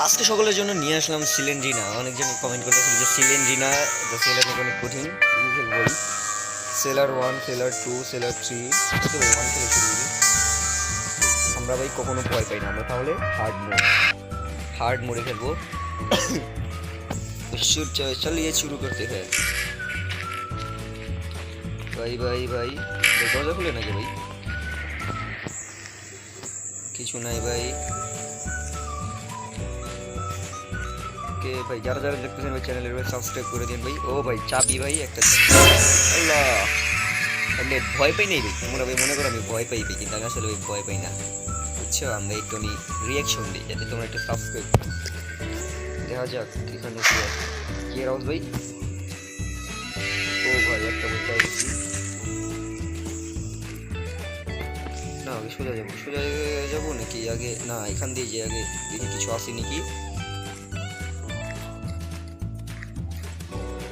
আজকে সকলের জন্য নিয়ে আসলাম সিলেন্ড্রিনা। অনেকজন কমেন্ট করতেছিল যে সিলেন্ড্রিনা সেলার অনেক কঠিন বই। সেলার 1, সেলার 2, সেলার 3, 1 থেকে শুরু করি। আমরা ভাই কখনো ভয় পাই না, আমরা তাহলে হার্ড মোডে খেলবো। চলিয়ে শুরু করতে হয় ভাই ভাই ভাই। দরজা খুলে নাকি ভাই? কিছু নাই ভাই। কে ভাই, যারা যারা দেখতেছেন ভাই চ্যানেলের ভাই সাবস্ক্রাইব করে দিন ভাই। ও ভাই চাবি ভাই একটা। আল্লাহ, আমি ভয় পাই নাই ভাই। তোমরা ভাই মনে করো আমি ভয় পাই ভাই, কিন্তু আমি আসলে ভাই ভয় পাই না, বুঝছো? আমরা একটু রিয়াকশন দিই যাতে তোমরা একটু সাবস্ক্রাইব। দেখা যাক এখানে কি আওয়াজ ভাই। ও ভাই একটা বই পাই গেছি। না আগে সোজা যাবো নাকি আগে? না, এখান দিয়ে যে আগে দেখি কিছু আসে নাকি।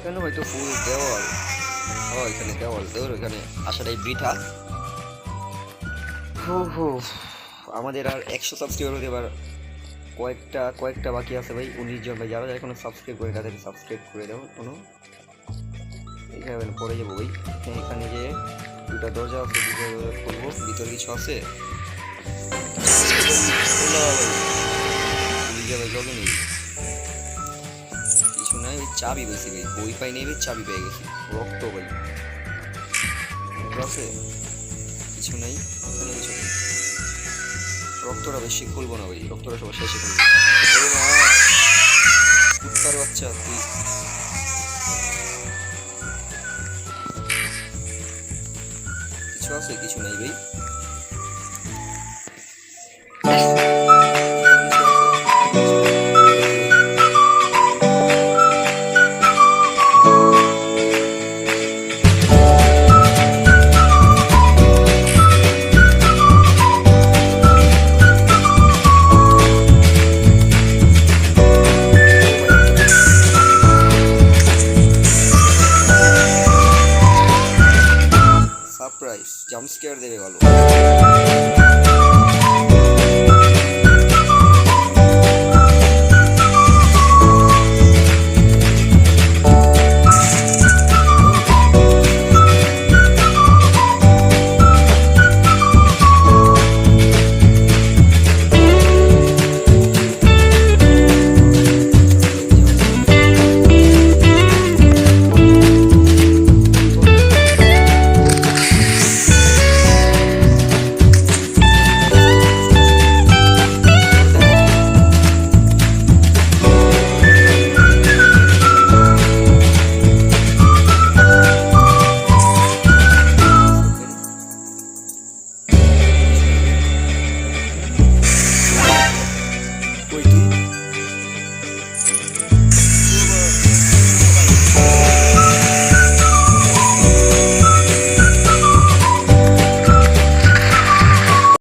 কেন হয়তো ফুল দেওয়াল। ও এখানে দেওয়াল, তোর এখানে আসাটাই বৃথা। হো আমাদের আর 100 সাবস্ক্রাইবার হতে এবার কয়েকটা বাকি আছে ভাই। 19 জন ভাই, যারা এখনো সাবস্ক্রাইব করে তাদেরকে সাবস্ক্রাইব করে দাও। এখানে পরে যাবো ভাই। এখানে যে দুটা দরজা আছে, দুটো দরজা খুলবো। ভিতরে কিছু আছে? কিছু নাই ভাই, চাবি পেয়েছি ভাই। বই পাই নেই ভাই, চাবি পেয়ে গেছি। রক্ত ভাই আছে, কিছু নাই এখানে, কিছু নেই। রক্তটা বেশি খুলবো না ভাই, রক্তটা সবার শেষে খুলবো। ও মা, কুত্তার বাচ্চা তুই। কিছু আছে? কিছু নাই ভাই।